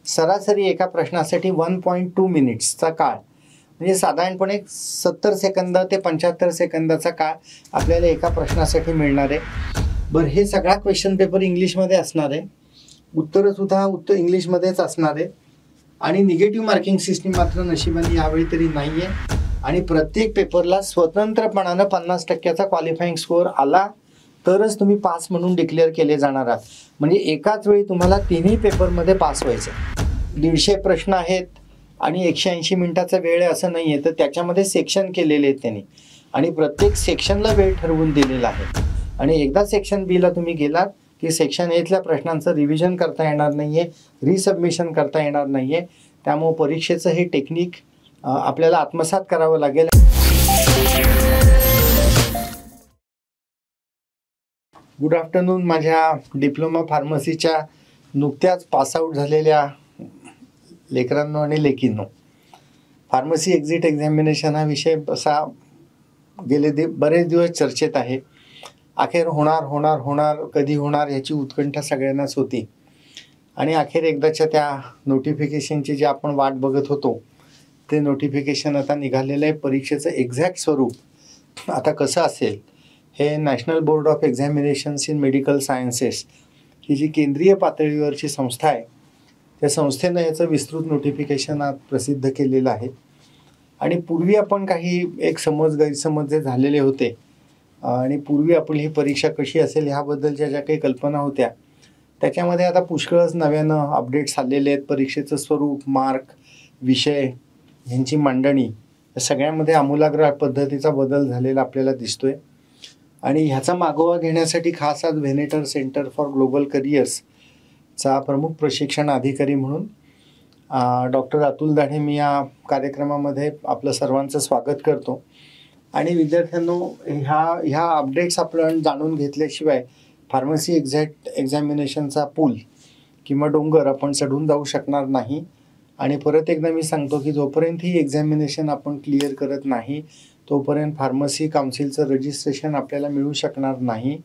सरासरी एका प्रश्नासाठी 1.2 मिनिट्सचा काळ, म्हणजे साधारणपणे 70 सेकंद ते 75 सेकंदाचा काळ आपल्याला एका प्रश्नासाठी मिळणार आहे. बरं, हे सगळा क्वेश्चन पेपर इंग्लिशमध्ये असणार आहे, उत्तरसुद्धा इंग्लिशमध्येच असणार आहे आणि निगेटिव्ह मार्किंग सिस्टीम मात्र नशिबाने यावेळी तरी नाही आहे. आणि प्रत्येक पेपरला स्वतंत्रपणानं 50% क्वालिफाईंग स्कोअर आला तरच तुम्ही पास म्हणून डिक्लेअर केले जाणार आहात. म्हणजे एकाच वेळी तुम्हाला तिन्ही पेपरमध्ये पास व्हायचं. 150 प्रश्न आहेत आणि 180 मिनिटाचा वेळ आहे असं नाही आहे, तर त्याच्यामध्ये सेक्शन केलेले आहेत त्यांनी आणि प्रत्येक सेक्शनला वेळ ठरवून दिलेला आहे. आणि एकदा सेक्शन बीला तुम्ही गेलात की सेक्शन एतल्या प्रश्नांचं रिव्हिजन करता येणार नाही आहे, रिसबमिशन करता येणार नाही आहे. त्यामुळे परीक्षेचं हे टेक्निक आपल्याला आत्मसात करावं लागेल. गुड आफ्टरनून माझ्या डिप्लोमा फार्मसीच्या नुकत्याच पासआउट झालेल्या लेकरांनो आणि लेकींनो. फार्मसी एक्झिट एक्झामिनेशन हा विषय असा गेले बरेच दिवस चर्चेत आहे. अखेर होणार कधी होणार याची उत्कंठा सगळ्यांनाच होती आणि अखेर एकदाच्या त्या नोटिफिकेशनची जी आपण वाट बघत होतो ते नोटिफिकेशन आता निघालेलं आहे. परीक्षेचं एक्झॅक्ट स्वरूप आता कसं असेल हे national board of examinations in medical sciences ही जी केंद्रीय पातळीवरची संस्था आहे त्या संस्थेनं याचं विस्तृत नोटिफिकेशन आज प्रसिद्ध केलेलं आहे. आणि पूर्वी आपण काही एक गैरसमज जे झालेले होते आणि पूर्वी आपली ही परीक्षा कशी असेल ह्याबद्दलच्या ज्या काही कल्पना होत्या त्याच्यामध्ये आता पुष्कळच नव्यानं अपडेट्स आलेले आहेत. परीक्षेचं स्वरूप, मार्क, विषय यांची मांडणी या सगळ्यामध्ये आमूलाग्र पद्धतीचा बदल झालेला आपल्याला दिसतोय. आणि ह्याचा मागोवा घेण्यासाठी खास आज व्हेनेटर सेंटर फॉर ग्लोबल करिअर्सचा प्रमुख प्रशिक्षण अधिकारी म्हणून डॉक्टर अतुल दाढे मी या कार्यक्रमामध्ये आपलं सर्वांचं स्वागत करतो. आणि विद्यार्थ्यांनो, ह्या अपडेट्स आपण जाणून घेतल्याशिवाय फार्मसी एक्झॅक्ट एक्झामिनेशनचा पूल किंवा डोंगर आपण चढून जाऊ शकणार नाही. आणि परत एकदा मी सांगतो की जोपर्यंत ही एक्झामिनेशन आपण क्लिअर करत नाही तोपर्यंत फार्मसी काउन्सिलचं रजिस्ट्रेशन आपल्याला मिळू शकणार नाही.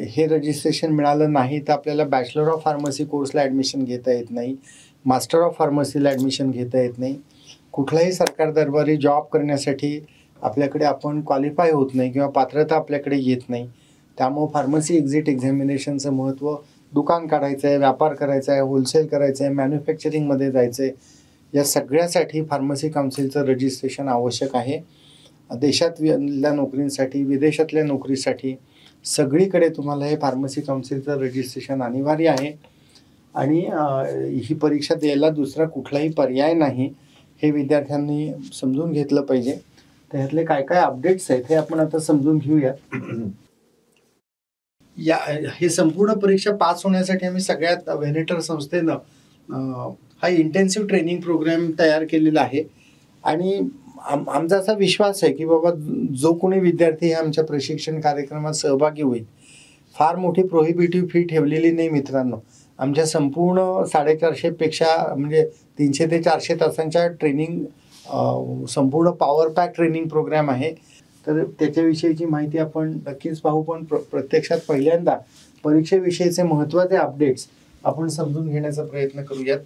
हे रजिस्ट्रेशन मिळालं नाही तर आपल्याला बॅचलर ऑफ फार्मसी कोर्सला ॲडमिशन घेता येत नाही, मास्टर ऑफ फार्मसीला ॲडमिशन घेता येत नाही, कुठलाही सरकार दरबारी जॉब करण्यासाठी आपल्याकडे आपण क्वालिफाय होत नाही किंवा पात्रता आपल्याकडे येत नाही. त्यामुळं फार्मसी एक्झिट एक्झामिनेशनचं महत्त्व दुकान काढायचं आहे, व्यापार करायचा आहे, होलसेल करायचं आहे, मॅन्युफॅक्चरिंगमध्ये जायचं आहे, या सगळ्यासाठी फार्मसी काउन्सिलचं रजिस्ट्रेशन आवश्यक आहे. देशातल्या नोकरींसाठी, विदेशातल्या नोकरीसाठी सगळीकडे तुम्हाला हे फार्मसी काउन्सिलचं रजिस्ट्रेशन अनिवार्य आहे. आणि ही परीक्षा द्यायला दुसरा कुठलाही पर्याय नाही हे विद्यार्थ्यांनी समजून घेतलं पाहिजे. त्यातले काय काय अपडेट्स आहेत हे आपण आता समजून घेऊया. हे संपूर्ण परीक्षा पास होण्यासाठी आम्ही सगळ्यात व्हेनेटर संस्थेनं हा इंटेन्सिव्ह ट्रेनिंग प्रोग्राम तयार केलेला आहे. आणि आमचा असा विश्वास आहे की बाबा जो कोणी विद्यार्थी आमच्या प्रशिक्षण कार्यक्रमात सहभागी होईल, फार मोठी प्रोहिबिटिव्ह फी ठेवलेली नाही मित्रांनो. आमच्या संपूर्ण 450पेक्षा म्हणजे 300 ते 400 तासांच्या ट्रेनिंग संपूर्ण पॉवर पॅक ट्रेनिंग प्रोग्राम आहे. तर त्याच्याविषयीची माहिती आपण नक्कीच पाहू. पण प्रत्यक्षात पहिल्यांदा परीक्षेविषयीचे महत्त्वाचे अपडेट्स आपण समजून घेण्याचा प्रयत्न करूयात.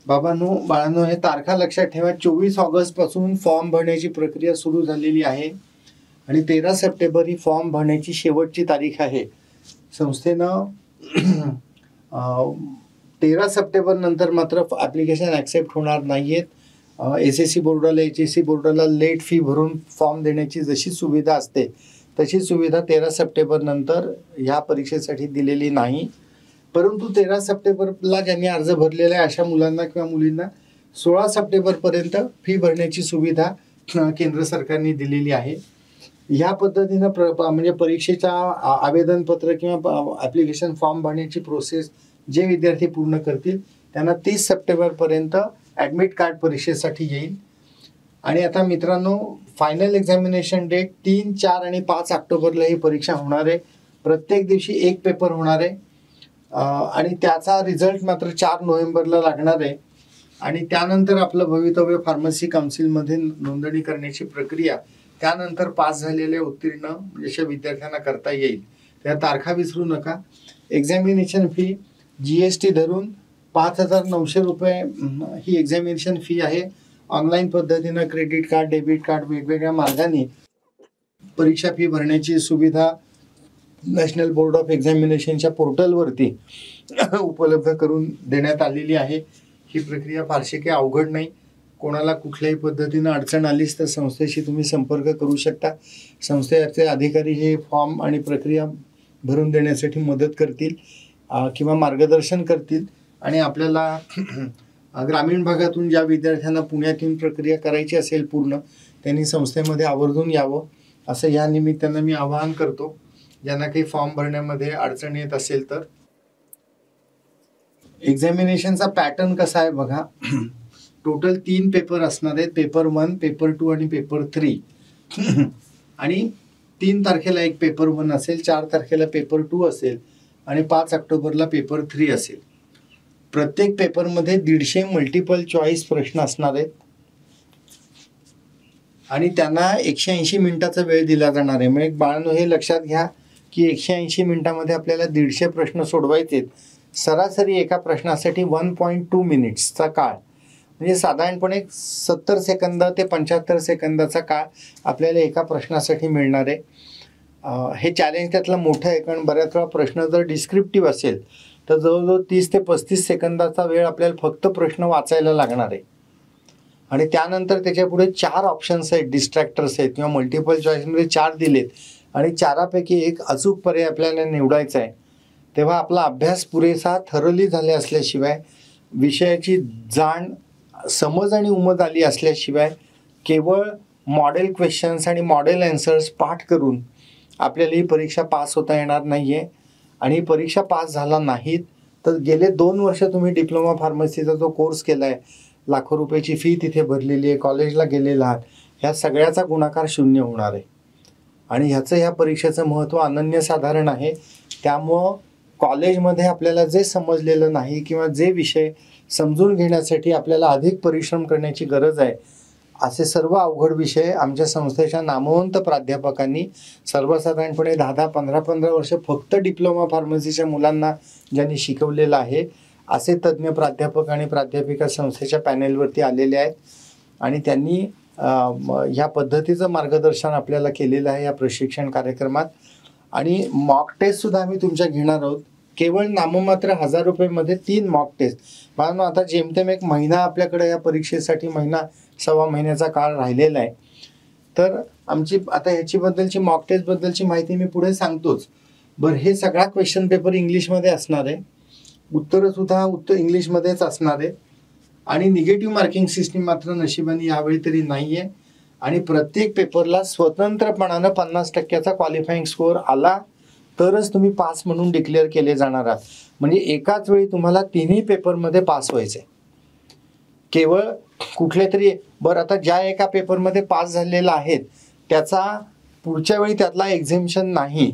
बाळांनो, हे तारखा लक्षात ठेवा. 24 ऑगस्टपासून फॉर्म भरण्याची प्रक्रिया सुरू झालेली आहे आणि 13 सप्टेंबर ही फॉर्म भरण्याची शेवटची तारीख आहे. संस्थेनं 13 सप्टेंबर नंतर मात्र ॲप्लिकेशन ॲक्सेप्ट होणार नाही आहेत. SSC बोर्डाला, HSC बोर्डाला लेट फी भरून फॉर्म देण्याची जशी सुविधा असते तशी सुविधा 13 सप्टेंबर नंतर ह्या परीक्षेसाठी दिलेली नाही. परंतु 13 सप्टेंबरला ज्यांनी अर्ज भरलेला आहे अशा मुलांना किंवा मुलींना 16 सप्टेंबरपर्यंत फी भरण्याची सुविधा केंद्र सरकारने दिलेली आहे. ह्या पद्धतीनं म्हणजे परीक्षेच्या आवेदनपत्र किंवा ॲप्लिकेशन फॉर्म भरण्याची प्रोसेस जे विद्यार्थी पूर्ण करतील त्यांना 30 सप्टेंबरपर्यंत ॲडमिट कार्ड परीक्षेसाठी येईल. आणि आता मित्रांनो, फायनल एक्झामिनेशन डेट 3, 4 आणि 5 ऑक्टोबरला ही परीक्षा होणार आहे. प्रत्येक दिवशी एक पेपर होणार आहे आणि त्याचा रिझल्ट मात्र 4 नोव्हेंबरला लागणार आहे. आणि त्यानंतर आपलं भवितव्य फार्मसी काउन्सिलमध्ये नोंदणी करण्याची प्रक्रिया त्यानंतर पास झालेले उत्तीर्ण अशा विद्यार्थ्यांना करता येईल. त्या तारखा विसरू नका. एक्झामिनेशन फी GST धरून 5,900 रुपये ही एक्झामिनेशन फी आहे. ऑनलाईन पद्धतीनं क्रेडिट कार्ड, डेबिट कार्ड वेगवेगळ्या मार्गाने परीक्षा फी भरण्याची सुविधा नॅशनल बोर्ड ऑफ एक्झामिनेशनच्या पोर्टलवरती उपलब्ध करून देण्यात आलेली आहे. ही प्रक्रिया फारशी काही अवघड नाही. कोणाला कुठल्याही पद्धतीनं अडचण आलीच तर संस्थेशी तुम्ही संपर्क करू शकता. संस्थेचे अधिकारी हे फॉर्म आणि प्रक्रिया भरून देण्यासाठी मदत करतील किंवा मार्गदर्शन करतील. आणि आपल्याला ग्रामीण भागातून ज्या विद्यार्थ्यांना पुण्यातून प्रक्रिया करायची असेल पूर्ण, त्यांनी संस्थेमध्ये आवर्जून यावं असं या निमित्तानं मी आवाहन करतो. ज्यांना काही फॉर्म भरण्यामध्ये अडचण येत असेल तर. एक्झामिनेशनचा पॅटर्न कसा आहे बघा. टोटल 3 पेपर असणार आहेत. पेपर 1, पेपर 2 आणि पेपर 3. आणि 3 तारखेला एक पेपर 1 असेल, 4 तारखेला पेपर 2 असेल आणि 5 ऑक्टोबरला पेपर 3 असेल. प्रत्येक पेपरमध्ये 150 मल्टिपल चॉईस प्रश्न असणार आहेत आणि त्यांना 180 मिनिटाचा वेळ दिला जाणार आहे. म्हणजे बाळांनो हे लक्षात घ्या की 180 मिनिटामध्ये आपल्याला 150 प्रश्न सोडवायचे आहेत. सरासरी एका प्रश्नासाठी 1.2 मिनिट्सचा काळ, म्हणजे साधारणपणे 70 सेकंद ते 75 सेकंदाचा काळ आपल्याला एका प्रश्नासाठी मिळणार आहे. हे चॅलेंज त्यातलं मोठं आहे, कारण बऱ्याच वेळा प्रश्न जर डिस्क्रिप्टिव्ह असेल तर जवळजवळ 30 ते 35 सेकंदाचा वेळ आपल्याला फक्त प्रश्न वाचायला लागणार आहे. आणि त्यानंतर त्याच्या पुढे 4 ऑप्शन्स आहेत, डिस्ट्रॅक्टर्स आहेत किंवा मल्टिपल चॉईसमध्ये 4 दिलेत आणि 4पैकी एक अचूक पर्याय आपल्याला निवडायचा आहे. तेव्हा आपला अभ्यास पुरेसा थरली झाले असल्याशिवाय, विषयाची जाण, समज आणि उमज आली असल्याशिवाय केवळ मॉडेल क्वेश्चन्स आणि मॉडेल ॲन्सर्स पाठ करून आपल्याला ही परीक्षा पास होता येणार नाही आहे. आणि परीक्षा पास झाला नाहीत तर गेले 2 वर्ष तुम्ही डिप्लोमा फार्मसीचा जो कोर्स केला आहे, लाखो रुपयाची फी तिथे भरलेली आहे, कॉलेजला गेलेला आहात, ह्या सगळ्याचा गुणाकार 0 होणार आहे. आणि ह्याचं ह्या परीक्षेचं महत्त्व अनन्यसाधारण आहे. त्यामुळं कॉलेजमध्ये आपल्याला जे समजलेलं नाही किंवा जे विषय समजून घेण्यासाठी आपल्याला अधिक परिश्रम करण्याची गरज आहे, असे सर्व अवघड विषय आमच्या संस्थेच्या नामवंत प्राध्यापकांनी सर्वसाधारणपणे 10-10, 15-15 वर्ष फक्त डिप्लोमा फार्मसीच्या मुलांना ज्यांनी शिकवलेलं आहे, असे तज्ज्ञ प्राध्यापक आणि प्राध्यापिका संस्थेच्या पॅनेलवरती आलेले आहेत. आणि त्यांनी ह्या पद्धतीचं मार्गदर्शन आपल्याला केलेलं आहे या प्रशिक्षण कार्यक्रमात. आणि मॉक टेस्टसुद्धा आम्ही तुमच्या घेणार आहोत. केवळ नाममात्र 1000 रुपयेमध्ये 3 मॉक टेस्ट. कारण आता जेमतेम 1 महिना आपल्याकडे या परीक्षेसाठी, सव्वा महिन्याचा काळ राहिलेला आहे. तर आमची आता ह्याचीबद्दलची मॉक टेस्टबद्दलची माहिती मी पुढे सांगतोच. बरं, हे सगळा क्वेश्चन पेपर इंग्लिशमध्ये असणार आहे. उत्तरंसुद्धा इंग्लिशमध्येच असणार आहे. आणि निगेटिव्ह मार्किंग सिस्टीम मात्र नशिबाने यावेळी तरी नाही आहे. आणि प्रत्येक पेपरला स्वतंत्रपणानं 50% क्वालिफाईंग स्कोअर आला तरच तुम्ही पास म्हणून डिक्लेअर केले जाणार आहात. म्हणजे एकाच वेळी तुम्हाला 3ही पेपरमध्ये पास व्हायचं आहे. केवळ कुठले तरी आता ज्या एका पेपरमध्ये पास झालेला आहेत त्याचा पुढच्या वेळी त्यातला एक्झेम्पशन नाही.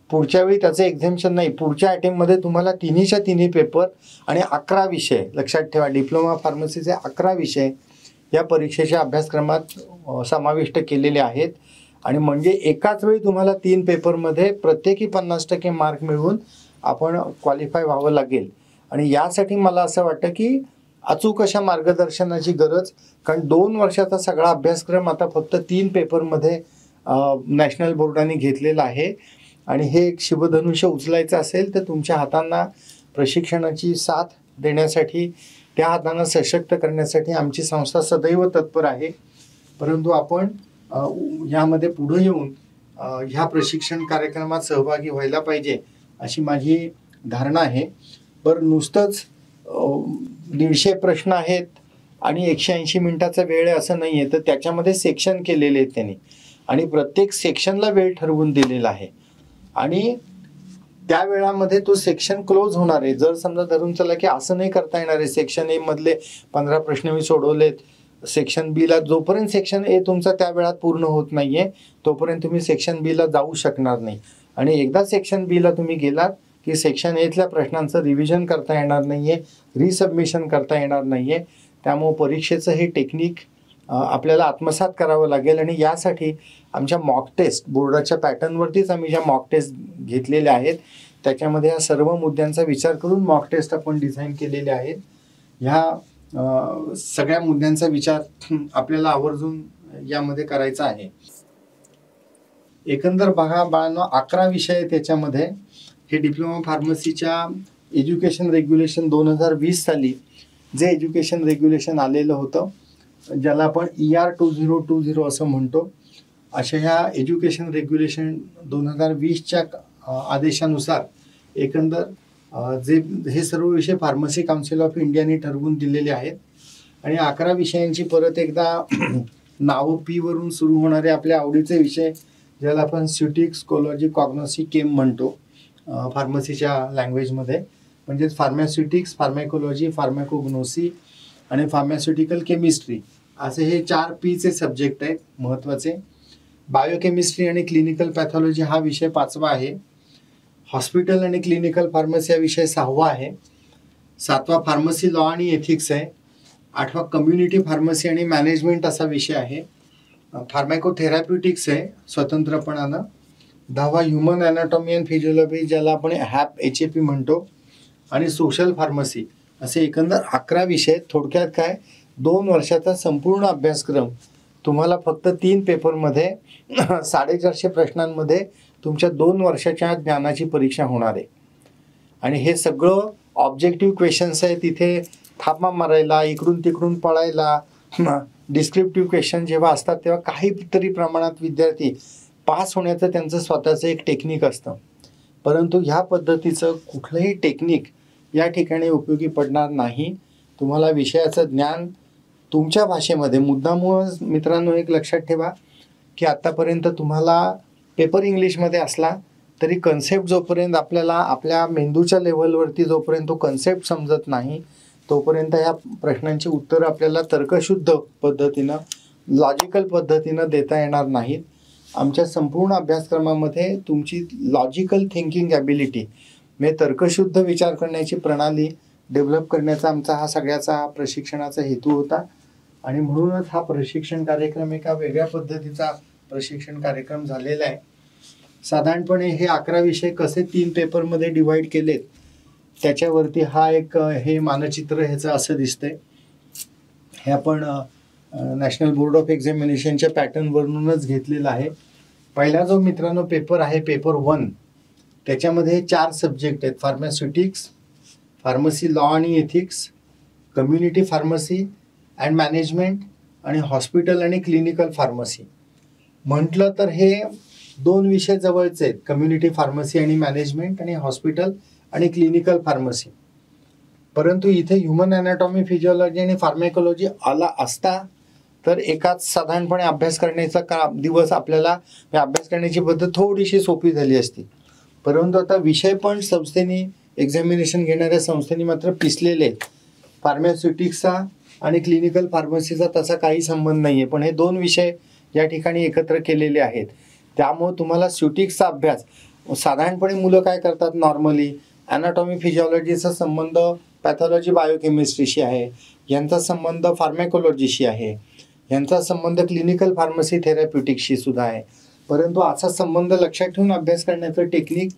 पुढच्या अटेम्प्टमध्ये तुम्हाला 3ही पेपर आणि 11 विषय, लक्षात ठेवा, डिप्लोमा फार्मसीचे 11 विषय या परीक्षेच्या अभ्यासक्रमात समाविष्ट केलेले आहेत. आणि म्हणजे एकाच वेळी तुम्हाला 3 पेपरमध्ये प्रत्येकी 50% मार्क मिळवून आपण क्वालिफाय व्हावं लागेल. आणि यासाठी मला असं वाटतं की अचूक अशा मार्गदर्शनाची गरज, कारण 2 वर्षाचा सगळा अभ्यासक्रम आता फक्त 3 पेपरमध्ये नॅशनल बोर्डाने घेतलेला आहे. आणि हे एक शिवधनुष्य उचलायचं असेल तर तुमच्या हातांना प्रशिक्षणाची साथ देण्यासाठी, त्या हातांना सशक्त करण्यासाठी आमची संस्था सदैव तत्पर आहे. परंतु आपण ह्यामध्ये पुढे येऊन ह्या प्रशिक्षण कार्यक्रमात सहभागी व्हायला पाहिजे अशी माझी धारणा आहे. बरं, नुसतंच 150 प्रश्न आहेत आणि 180 मिनिटाचा वेळ आहे असं नाही आहे, तर त्याच्यामध्ये सेक्शन केलेले आहेत त्यांनी आणि प्रत्येक सेक्शनला वेळ ठरवून दिलेला आहे. आणि त्या वेळामध्ये तो सेक्शन क्लोज होणार आहे. जर समजा धरून चला की असं नाही करता येणार आहे, सेक्शन ए मधले 15 प्रश्न मी सोडवलेत, सेक्शन बीला, जोपर्यंत सेक्शन ए तुमचा त्या वेळात पूर्ण होत नाहीये तोपर्यंत तुम्ही सेक्शन बीला जाऊ शकणार नाही. आणि एकदा सेक्शन बीला तुम्ही गेलात की सेक्शन एतल्या प्रश्नांचं रिव्हिजन करता येणार नाहीये, रिसबमिशन करता येणार नाहीये. त्यामुळे परीक्षेचं हे टेक्निक आपल्याला आत्मसात करावं लागेल. आणि यासाठी आमच्या मॉक टेस्ट बोर्डाच्या पॅटर्नवरतीच आम्ही ज्या मॉक टेस्ट घेतलेल्या आहेत त्याच्यामध्ये या सर्व मुद्द्यांचा विचार करून मॉक टेस्ट आपण डिझाईन केलेले आहेत. ह्या सगळ्या मुद्द्यांचा विचार आपल्याला आवर्जून यामध्ये करायचा आहे. एकंदर बघा बाळांनो, 11 विषय आहेत त्याच्यामध्ये. हे डिप्लोमा फार्मसीच्या एज्युकेशन रेग्युलेशन 2020 साली जे एज्युकेशन रेग्युलेशन आलेलं होतं, ज्याला आपण ER 2020 असं म्हणतो, अशा ह्या एज्युकेशन रेग्युलेशन 2020च्या आदेशानुसार एकंदर जे हे सर्व विषय फार्मसी काउन्सिल ऑफ इंडियाने ठरवून दिलेले आहेत. आणि 11 विषयांची परत एकदा नावं P वरून सुरू होणारे आपल्या आवडीचे विषय, ज्याला आपण स्युटिक्स, कोलॉजी, कॉग्नॉसी, केम म्हणतो फार्मसीच्या लँग्वेजमध्ये, म्हणजेच फार्मास्युटिक्स, फार्मॅकोलॉजी, फार्मॅकोग्नोसी आणि फार्मास्युटिकल केमिस्ट्री असे हे 4 Pचे सब्जेक्ट आहेत महत्त्वाचे. बायोकेमिस्ट्री आणि क्लिनिकल पॅथॉलॉजी हा विषय 5वा आहे. हॉस्पिटल आणि क्लिनिकल फार्मसी हा विषय 6वा आहे. 7वा फार्मसी लॉ आणि एथिक्स आहे. 8वा कम्युनिटी फार्मसी आणि मॅनेजमेंट असा विषय आहे. फार्मॅकोथेरॅप्युटिक्स आहे स्वतंत्रपणानं. 10वा ह्युमन ॲनाटॉमी अँड फिजिओलॉजी, ज्याला आपण HAP म्हणतो, आणि सोशल फार्मसी असे एकंदर 11 विषय. थोडक्यात काय, 2 वर्षाचा संपूर्ण अभ्यासक्रम तुम्हाला फक्त 3 पेपरमध्ये 450 प्रश्नांमध्ये तुमच्या 2 वर्षाच्या ज्ञानाची परीक्षा होणार आहे. आणि हे सगळं ऑब्जेक्टिव्ह क्वेश्चन्स आहे. तिथे थापा मारायला, इकडून तिकडून पळायला, डिस्क्रिप्टिव्ह क्वेश्चन जेव्हा असतात तेव्हा काहीतरी प्रमाणात विद्यार्थी पास होण्याचं त्यांचं स्वतःचं एक टेक्निक असतं. परंतु ह्या पद्धतीचं कुठलंही टेक्निक या ठिकाणी उपयोगी पडणार नाही. तुम्हाला विषयाचं ज्ञान तुमच्या भाषेमध्ये, मुद्दामूळ मित्रांनो एक लक्षात ठेवा की आत्तापर्यंत तुम्हाला पेपर इंग्लिशमध्ये असला तरी कन्सेप्ट जोपर्यंत आपल्याला आपल्या मेंदूच्या लेव्हलवरती जोपर्यंत तो कन्सेप्ट समजत नाही तोपर्यंत ह्या प्रश्नांची उत्तरं आपल्याला तर्कशुद्ध पद्धतीनं, लॉजिकल पद्धतीनं देता येणार नाहीत. आमच्या संपूर्ण अभ्यासक्रमामध्ये तुमची लॉजिकल थिंकिंग ॲबिलिटी म्हणजे तर्कशुद्ध विचार करण्याची प्रणाली डेव्हलप करण्याचा आमचा हा सगळ्याचा प्रशिक्षणाचा हेतू होता. आणि म्हणूनच हा प्रशिक्षण कार्यक्रम एका वेगळ्या पद्धतीचा प्रशिक्षण कार्यक्रम झालेला आहे. साधारणपणे हे 11 विषय कसे 3 पेपरमध्ये डिवाईड केलेत त्याच्यावरती हा एक हे मानचित्र ह्याचं असं दिसतंय. हे आपण नॅशनल बोर्ड ऑफ एक्झामिनेशनच्या पॅटर्नवरूनच घेतलेला आहे. पहिला जो मित्रांनो पेपर आहे, पेपर 1, त्याच्यामध्ये 4 सब्जेक्ट आहेत. फार्मास्युटिक्स, फार्मसी लॉ आणि ethics, community pharmacy and management आणि हॉस्पिटल आणि क्लिनिकल फार्मसी. म्हटलं तर हे 2 विषय जवळचे आहेत, कम्युनिटी फार्मसी आणि मॅनेजमेंट आणि हॉस्पिटल आणि क्लिनिकल फार्मसी. परंतु इथे ह्युमन ॲनाटॉमी, फिजिओलॉजी आणि फार्मॅकोलॉजी आला असता तर एकाच साधारणपणे अभ्यास करण्याचा दिवस आपल्याला अभ्यास करण्याची पद्धत थोडीशी सोपी झाली असती. परंतु आता विषय पण संस्थेने, एक्झामिनेशन घेणाऱ्या संस्थेने मात्र पिसलेले आहेत. फार्मास्युटिक्सचा आणि क्लिनिकल फार्मसीचा तसा काही संबंध नाही आहे, पण हे 2 विषय या ठिकाणी एकत्र केलेले आहेत. त्यामुळे तुम्हाला स्युटिक्सचा अभ्यास साधारणपणे मुलं काय करतात, नॉर्मली ॲनाटॉमी फिजिओलॉजीचा संबंध पॅथॉलॉजी बायोकेमिस्ट्रीशी आहे, यांचा संबंध फार्मॅकोलॉजीशी आहे, यांचा संबंध क्लिनिकल फार्मसी थेरॅप्युटिक्सशी सुद्धा आहे. परंतु असा संबंध लक्षात ठेवून अभ्यास करण्याचं टेक्निक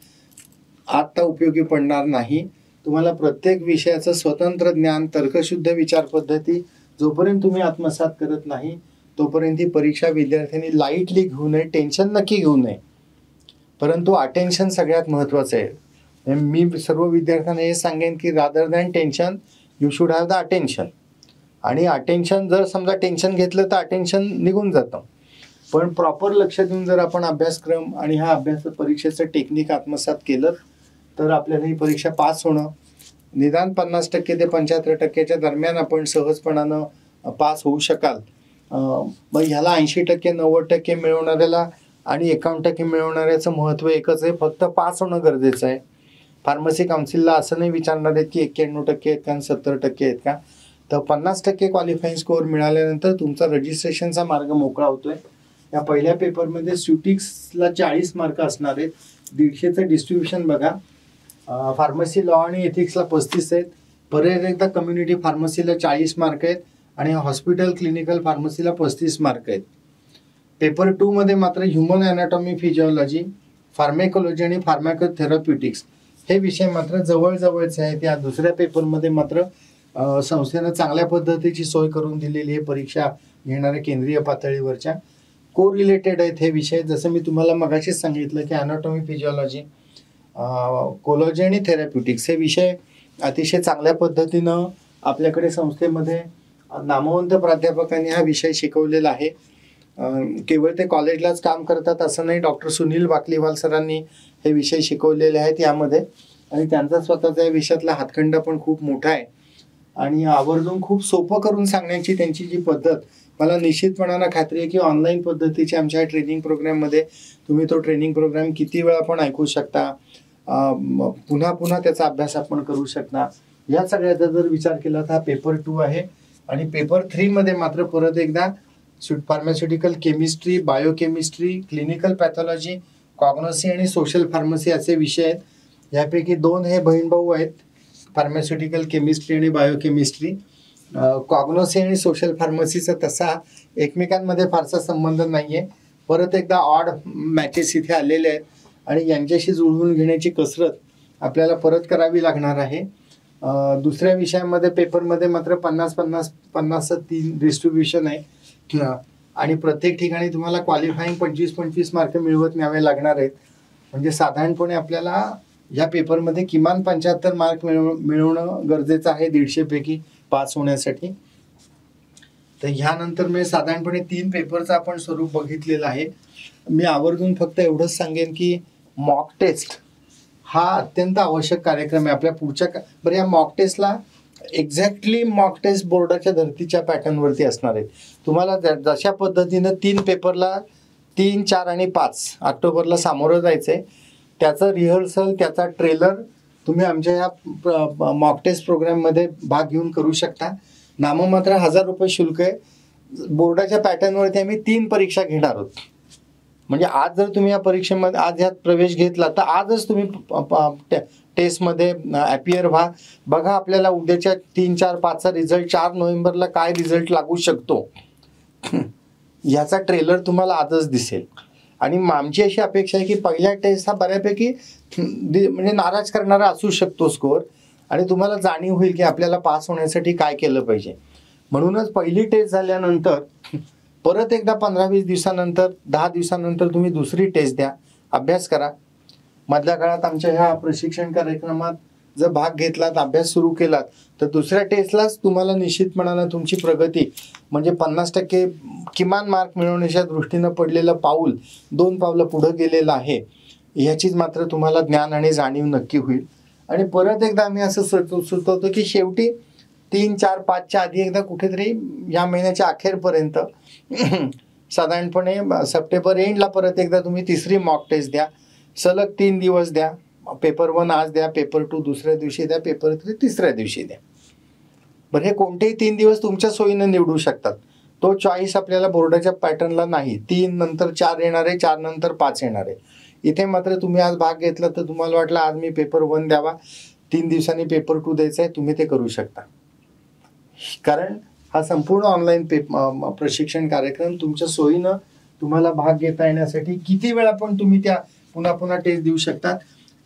आता उपयोगी पडणार नाही. तुम्हाला प्रत्येक विषयाचं स्वतंत्र ज्ञान, तर्कशुद्ध विचार पद्धती जोपर्यंत तुम्ही आत्मसात करत नाही तोपर्यंत ही परीक्षा विद्यार्थ्यांनी लाईटली घेऊ नये, टेन्शन नक्की घेऊ नये. परंतु अटेन्शन सगळ्यात महत्त्वाचं आहे. मी सर्व विद्यार्थ्यांना हे सांगेन की rather than tension you should have the attention. आणि अटेन्शन जर समजा टेन्शन घेतलं तर अटेन्शन निघून जातं. पण प्रॉपर लक्ष देऊन जर आपण अभ्यासक्रम आणि हा परीक्षेचं टेक्निक आत्मसात केलं तर आपल्याला ही परीक्षा पास होणं, निदान 50% ते 75% दरम्यान आपण सहजपणानं पास होऊ शकाल. मग ह्याला 80%, 90% मिळवणाऱ्याला आणि 51% मिळवणाऱ्याचं महत्त्व एकच आहे, फक्त पास होणं गरजेचं आहे. फार्मसी काउन्सिलला असं नाही विचारणार आहेत की 91% आहेत का आणि 70% आहेत का. तर 50% क्वालिफाईंग स्कोअर मिळाल्यानंतर तुमचा रजिस्ट्रेशनचा मार्ग मोकळा होतोय. या पहिल्या पेपरमध्ये स्युटिक्सला 40 मार्क असणार आहेत. 150चं डिस्ट्रीब्युशन बघा. फार्मसी लॉ आणि एथिक्सला 35 आहेत. परत एकदा कम्युनिटी फार्मसीला 40 मार्क आहेत आणि हॉस्पिटल क्लिनिकल फार्मसीला 35 मार्क आहेत. पेपर 2 मध्ये मात्र ह्युमन ॲनाटॉमी, फिजिओलॉजी, फार्मॅकोलॉजी आणि फार्मॅकोथेरॅप्युटिक्स हे विषय मात्र जवळजवळचे आहेत. या दुसऱ्या पेपरमध्ये मात्र संस्थेनं चांगल्या पद्धतीची सोय करून दिलेली आहे. परीक्षा घेणाऱ्या केंद्रीय पातळीवरच्या को रिलेटेड आहेत हे विषय. जसं मी तुम्हाला मगाशीच सांगितलं की अॅनाटॉमी, फिजिओलॉजी, कोलॉजी आणि थेरॅप्युटिक्स हे विषय अतिशय चांगल्या पद्धतीनं आपल्याकडे संस्थेमध्ये नामवंत प्राध्यापकांनी हा विषय शिकवलेला आहे. केवळ ते कॉलेजलाच काम करतात असं नाही, डॉक्टर सुनील बाकलीवाल सरांनी हे विषय शिकवलेले आहेत यामध्ये, आणि त्यांचा स्वतःचा या विषयातला हातखंडा पण खूप मोठा आहे आणि आवर्जून खूप सोपं करून सांगण्याची त्यांची जी पद्धत, मला निश्चितपणानं खात्री आहे की ऑनलाईन पद्धतीच्या आमच्या ट्रेनिंग प्रोग्राममध्ये तुम्ही तो ट्रेनिंग प्रोग्राम किती वेळा पण ऐकू शकता, पुन्हा पुन्हा त्याचा अभ्यास आपण करू शकता. या सगळ्याचा जर विचार केला तर हा पेपर 2 आहे. आणि पेपर 3 मध्ये मात्र परत एकदा pharmaceutical chemistry, biochemistry, clinical pathology, कॉग्नोसी आणि सोशल फार्मसी असे विषय आहेत. यापैकी 2 हे बहीण भाऊ आहेत, फार्मास्युटिकल केमिस्ट्री आणि बायोकेमिस्ट्री. कॉग्नोसी आणि सोशल फार्मसीचा तसा एकमेकांमध्ये फारसा संबंध नाही आहे. परत एकदा ऑड मॅचेस इथे आलेले आहेत आणि यांच्याशी जुळवून घेण्याची कसरत आपल्याला परत करावी लागणार आहे. दुसऱ्या विषयामध्ये पेपरमध्ये मात्र 50-50-50 3 डिस्ट्रीब्युशन आहे आणि प्रत्येक ठिकाणी तुम्हाला क्वालिफाईंग 25-25 मार्क मिळवत न्यावे लागणार आहेत. म्हणजे साधारणपणे आपल्याला या पेपरमध्ये किमान 75 मार्क मिळवणं गरजेचं आहे 150 पैकी पास होण्यासाठी. तर ह्यानंतर मी साधारणपणे 3 पेपरचं आपण स्वरूप बघितलेलं आहे. मी आवर्जून फक्त एवढंच सांगेन की मॉक टेस्ट हा अत्यंत आवश्यक कार्यक्रम आहे आपल्या पुढच्या बरं. या मॉक टेस्टला एक्झॅक्टली मॉक टेस्ट बोर्डाच्या धर्तीच्या पॅटर्नवरती असणार आहे. तुम्हाला जशा पद्धतीनं 3 पेपरला 3, 4 आणि 5 ऑक्टोबरला सामोरं जायचं आहे, त्याचं रिहर्सल, त्याचा ट्रेलर तुम्ही आमच्या ह्या मॉक टेस्ट प्रोग्राममध्ये भाग घेऊन करू शकता. नाममात्र 1000 रुपये शुल्क आहे. बोर्डाच्या पॅटर्नवरती आम्ही 3 परीक्षा घेणार आहोत. म्हणजे आज जर तुम्ही या परीक्षेमध्ये आज ह्यात प्रवेश घेतला तर आजच तुम्ही टेस्टमध्ये अपियर व्हा. बघा आपल्याला उद्याच्या 3, 4, 5चा रिझल्ट, 4 नोव्हेंबरला काय रिझल्ट लागू शकतो ह्याचा ट्रेलर तुम्हाला आजच दिसेल. आणि आमची अशी अपेक्षा आहे की पहिल्या टेस्ट हा बऱ्यापैकी म्हणजे नाराज करणारा असू शकतो स्कोअर, आणि तुम्हाला जाणीव होईल की आपल्याला पास होण्यासाठी काय केलं पाहिजे. म्हणूनच पहिली टेस्ट झाल्यानंतर परत एकदा 15-20 दिवसानंतर, 10 दिवसानंतर तुम्ही दुसरी टेस्ट द्या, अभ्यास करा. मधल्या काळात आमच्या ह्या प्रशिक्षण कार्यक्रमात जर भाग घेतलात, अभ्यास सुरू केलात, तर दुसऱ्या टेस्टलाच तुम्हाला निश्चितपणानं तुमची प्रगती म्हणजे 50% किमान मार्क मिळवण्याच्या दृष्टीनं पडलेलं पाऊल 2 पावलं पुढं गेलेलं आहे ह्याचीच मात्र तुम्हाला ज्ञान आणि जाणीव नक्की होईल. आणि परत एकदा आम्ही असं सुचवतो की शेवटी 3, 4, 5च्या आधी एकदा कुठेतरी या महिन्याच्या अखेरपर्यंत साधारणपणे सप्टेंबर एंडला परत एकदा तुम्ही 3री मॉक टेस्ट द्या. सलग 3 दिवस द्या. पेपर 1 आज द्या, पेपर 2 दुसऱ्या दिवशी द्या, पेपर 3 तिसऱ्या दिवशी द्या. बरं, हे कोणतेही 3 दिवस तुमच्या सोयीनं निवडू शकतात. तो चॉईस आपल्याला बोर्डाच्या पॅटर्नला नाही. 3 नंतर 4 येणार आहे, 4 नंतर 5 येणार आहे. इथे मात्र तुम्ही आज भाग घेतला तर तुम्हाला वाटलं आज मी पेपर 1 द्यावा, 3 दिवसांनी पेपर 2 द्यायचा आहे, तुम्ही ते करू शकता. कारण हा संपूर्ण ऑनलाईन प्रशिक्षण कार्यक्रम तुमच्या सोयीनं तुम्हाला भाग घेता येण्यासाठी किती वेळा पण तुम्ही त्या पुन्हा पुन्हा टेस्ट देऊ शकतात.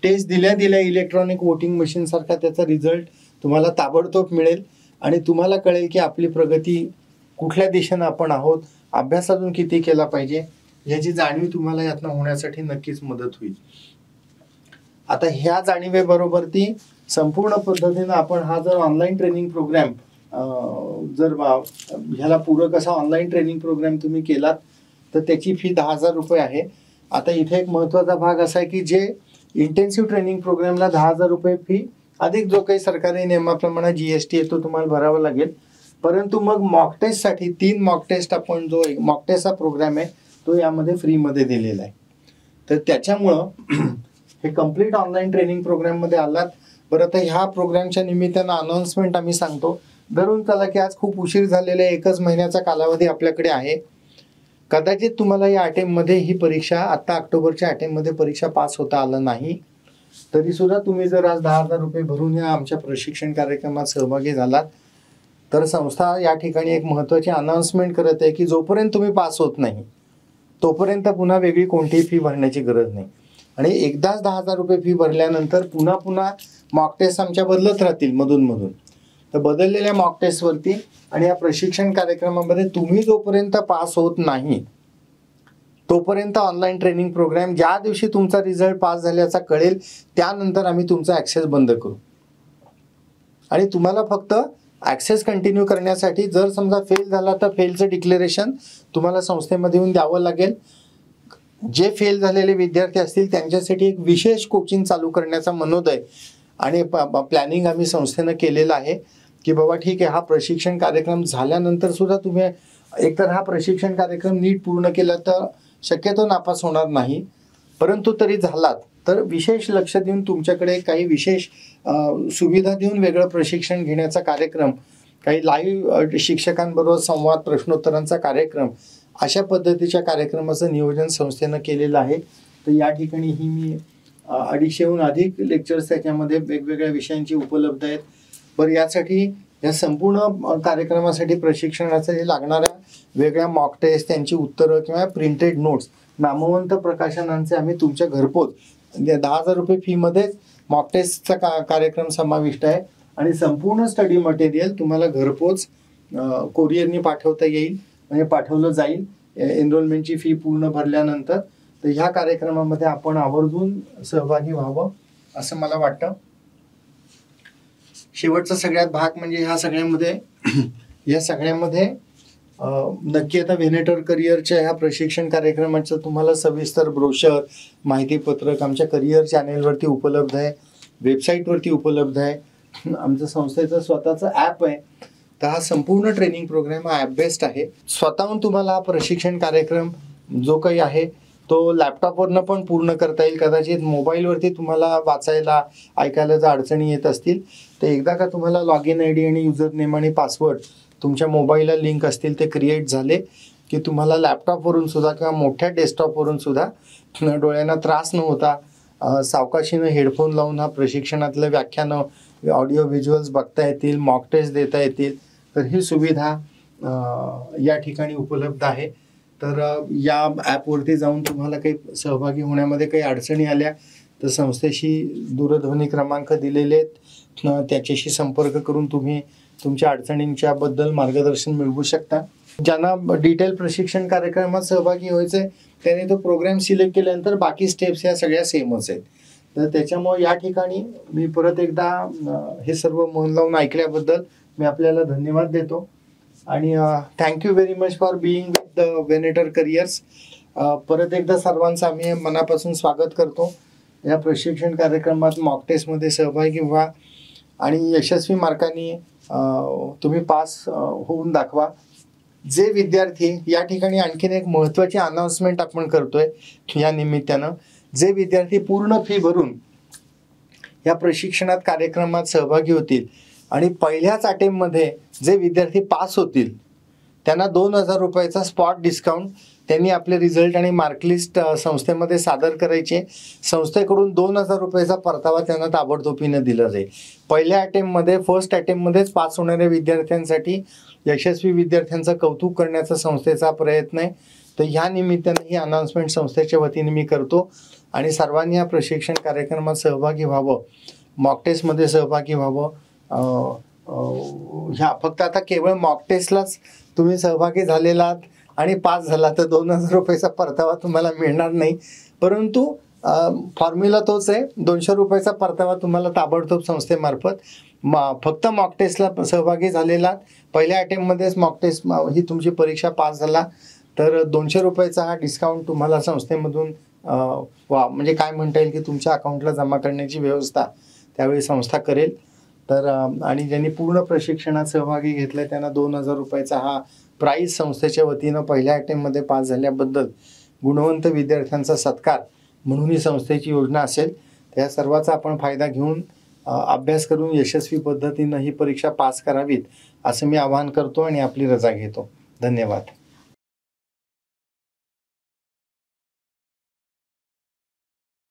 टेस्ट दिल्या इलेक्ट्रॉनिक वोटिंग मशीन सारखा त्याचा रिझल्ट तुम्हाला ताबडतोब मिळेल आणि तुम्हाला कळेल की आपली प्रगती कुठल्या दिशेनं आपण आहोत, अभ्यास अजून किती केला पाहिजे याची जाणीव तुम्हाला यातनं होण्यासाठी नक्कीच मदत होईल. आता ह्या जाणीवेबरोबर ती संपूर्ण पद्धतीनं आपण हा जर ऑनलाईन ट्रेनिंग प्रोग्राम जर ह्याला पूरक असा ऑनलाईन ट्रेनिंग प्रोग्राम तुम्ही केलात तर त्याची फी 10,000 रुपये आहे. आता इथे एक महत्त्वाचा भाग असा आहे की जे इंटेन्सिव्ह ट्रेनिंग प्रोग्रामला 10,000 रुपये फी अधिक जो काही सरकारी नियमाप्रमाणे GST येतो तुम्हाला भरावा लागेल. परंतु मग मॉक टेस्टसाठी 3 मॉक टेस्ट आपण जो मॉक टेस्टचा प्रोग्राम आहे तो यामध्ये फ्रीमध्ये दिलेला आहे. तर त्याच्यामुळं हे कम्प्लीट ऑनलाईन ट्रेनिंग प्रोग्राममध्ये आलात. बरं, तर ह्या प्रोग्रामच्या निमित्तानं अनाउन्समेंट आम्ही सांगतो. धरून चला की आज खूप उशीर झालेला आहे, 1च महिन्याचा कालावधी आपल्याकडे आहे. कदाचित तुम्हाला या अटेम्पमध्ये ही परीक्षा आत्ता ऑक्टोबरच्या अटेम्पमध्ये परीक्षा पास होता आलं नाही, तरी सुद्धा तुम्ही जर आज 10,000 रुपये भरून या आमच्या प्रशिक्षण कार्यक्रमात सहभागी झालात तर संस्था या ठिकाणी एक महत्त्वाची अनाउन्समेंट करत आहे की जोपर्यंत तुम्ही पास होत नाही तोपर्यंत पुन्हा वेगळी कोणतीही फी भरण्याची गरज नाही. आणि एकदाच 10,000 रुपये फी भरल्यानंतर पुन्हा पुन्हा मॉक टेस्ट आमच्या बदलत राहतील मधून. तर बदललेल्या मॉक टेस्टवरती आणि या प्रशिक्षण कार्यक्रमामध्ये तुम्ही जोपर्यंत पास होत नाही तोपर्यंत ऑनलाईन ट्रेनिंग प्रोग्राम, ज्या दिवशी तुमचा रिझल्ट पास झाल्याचा कळेल त्यानंतर आम्ही तुमचा ॲक्सेस बंद करू. आणि तुम्हाला फक्त ॲक्सेस कंटिन्यू करण्यासाठी जर समजा फेल झाला तर फेलचं डिक्लेरेशन तुम्हाला संस्थेमध्ये येऊन द्यावं लागेल. जे फेल झालेले विद्यार्थी असतील त्यांच्यासाठी एक विशेष कोचिंग चालू करण्याचा मनोदय आणि प्लॅनिंग आम्ही संस्थेनं केलेलं आहे की बाबा ठीक आहे, हा प्रशिक्षण कार्यक्रम झाल्यानंतर सुद्धा तुम्ही एकतर हा प्रशिक्षण कार्यक्रम नीट पूर्ण केला तर शक्यतो नापास होणार नाही, परंतु तरी झालात तर विशेष लक्ष देऊन तुमच्याकडे काही विशेष सुविधा देऊन वेगळं प्रशिक्षण घेण्याचा कार्यक्रम, काही लाईव्ह शिक्षकांबरोबर संवाद प्रश्नोत्तरांचा कार्यक्रम, अशा पद्धतीच्या कार्यक्रमाचं नियोजन संस्थेनं केलेलं आहे. तर या ठिकाणी ही मी 250हून अधिक लेक्चर्स त्याच्यामध्ये वेगवेगळ्या विषयांची उपलब्ध आहेत. बरं, यासाठी या संपूर्ण कार्यक्रमासाठी प्रशिक्षणासाठी लागणाऱ्या वेगळ्या मॉक टेस्ट, त्यांची उत्तरं किंवा प्रिंटेड नोट्स नामवंत प्रकाशनांचे आम्ही तुमच्या घरपोच 10,000 रुपये फीमध्येच मॉक टेस्टचा कार्यक्रम समाविष्ट आहे आणि संपूर्ण स्टडी मटेरियल तुम्हाला घरपोच कोरिअरनी पाठवता येईल, म्हणजे पाठवलं जाईल एनरोलमेंटची फी पूर्ण भरल्यानंतर. तर ह्या कार्यक्रमामध्ये आपण आवर्जून सहभागी व्हावं असं मला वाटतं. शेवटचा सगळ्यात भाग म्हणजे ह्या सगळ्यामध्ये नक्की आता व्हेनेटर करिअरच्या ह्या प्रशिक्षण कार्यक्रमाचं तुम्हाला सविस्तर ब्रोशर, माहितीपत्रक आमच्या करिअर चॅनेलवरती उपलब्ध आहे, वेबसाईटवरती उपलब्ध आहे. आमच्या संस्थेचं स्वतःचं ॲप आहे. तर हा संपूर्ण ट्रेनिंग प्रोग्राम हा ॲप बेस्ड आहे. स्वतःहून तुम्हाला हा प्रशिक्षण कार्यक्रम जो काही आहे तो लॅपटॉपवरनं पण पूर्ण करता येईल. कदाचित मोबाईलवरती तुम्हाला वाचायला ऐकायला जर अडचणी येत असतील तर एकदा का तुम्हाला लॉग इन ID आणि युजर नेम आणि पासवर्ड तुमच्या मोबाईलला लिंक असतील ते क्रिएट झाले की तुम्हाला लॅपटॉपवरून सुद्धा किंवा मोठ्या डेस्कटॉपवरून सुद्धा डोळ्यांना त्रास न होता सावकाशीनं हेडफोन लावून हा प्रशिक्षणातलं व्याख्यानं, ऑडिओ व्हिज्युअल्स बघता येतील, मॉक टेस्ट देता येतील. तर ही सुविधा या ठिकाणी उपलब्ध आहे. तर या ॲपवरती जाऊन तुम्हाला काही सहभागी होण्यामध्ये काही अडचणी आल्या तर संस्थेशी दूरध्वनी क्रमांक दिलेले आहेत, त्याच्याशी संपर्क करून तुम्ही तुमच्या अडचणींच्या बद्दल मार्गदर्शन मिळवू शकता. ज्यांना डिटेल प्रशिक्षण कार्यक्रमात सहभागी व्हायचे त्याने तो प्रोग्राम सिलेक्ट केल्यानंतर बाकी स्टेप्स ह्या सगळ्या सेमच आहेत. तर त्याच्यामुळे या ठिकाणी मी परत एकदा हे सर्व मन लावून ऐकल्याबद्दल मी आपल्याला धन्यवाद देतो आणि thank you very much for being with the Venator careers. परत एकदा सर्वांचं आम्ही मनापासून स्वागत करतो. या प्रशिक्षण कार्यक्रमात मॉक टेस्टमध्ये सहभागी व्हा आणि यशस्वी मार्कांनी तुम्ही पास होऊन दाखवा. जे विद्यार्थी या ठिकाणी आणखीन एक महत्त्वाची अनाउन्समेंट आपण करतोय या निमित्तानं, जे विद्यार्थी पूर्ण फी भरून या प्रशिक्षणात कार्यक्रमात सहभागी होतील आणि पहिल्याच अटेम्प्टमध्ये जे विद्यार्थी पास होतील त्यांना 2,000 रुपयाचा स्पॉट डिस्काउंट त्यांनी आपले रिझल्ट आणि मार्कलिस्ट संस्थेमध्ये सादर करायचे. संस्थेकडून 2,000 रुपयाचा परतावा त्यांना ताबडतोबीने दिला जाईल. पहिल्या अटेम्प्टमध्ये फर्स्ट अटेम्प्टमध्येच पास होणाऱ्या विद्यार्थ्यांसाठी यशस्वी विद्यार्थ्यांचं कौतुक करण्याचा संस्थेचा प्रयत्न आहे. तर ह्या निमित्तानं ही अनाउन्समेंट संस्थेच्या वतीने मी करतो आणि सर्वांनी या प्रशिक्षण कार्यक्रमात सहभागी व्हावं, मॉक टेस्टमध्ये सहभागी व्हावं. ह्या फक्त आता केवळ मॉक टेस्टलाच तुम्ही सहभागी झालेलात आणि पास झाला तर 2,000 रुपयाचा परतावा तुम्हाला मिळणार नाही, परंतु फॉर्म्युला तोच आहे. 200 रुपयाचा परतावा तुम्हाला ताबडतोब संस्थेमार्फत फक्त मॉक टेस्टला सहभागी झालेला, पहिल्या अटेम्प्टमध्येच मॉक टेस्ट ही तुमची परीक्षा पास झाला तर 200 रुपयाचा हा डिस्काउंट तुम्हाला संस्थेमधून म्हणजे काय म्हणता येईल की तुमच्या अकाउंटला जमा करण्याची व्यवस्था त्यावेळी संस्था करेल. तर आणि ज्यांनी पूर्ण प्रशिक्षणात सहभागी घेतला त्यांना 2,000 रुपयाचा हा प्राईज संस्थेच्या वतीनं पहिल्या अटेम्प्टमध्ये पास झाल्याबद्दल गुणवंत विद्यार्थ्यांचा सत्कार म्हणून ही संस्थेची योजना असेल. त्या सर्वाचा आपण फायदा घेऊन अभ्यास करून यशस्वी पद्धतीनं ही परीक्षा पास करावीत असं मी आवाहन करतो आणि आपली रजा घेतो. धन्यवाद.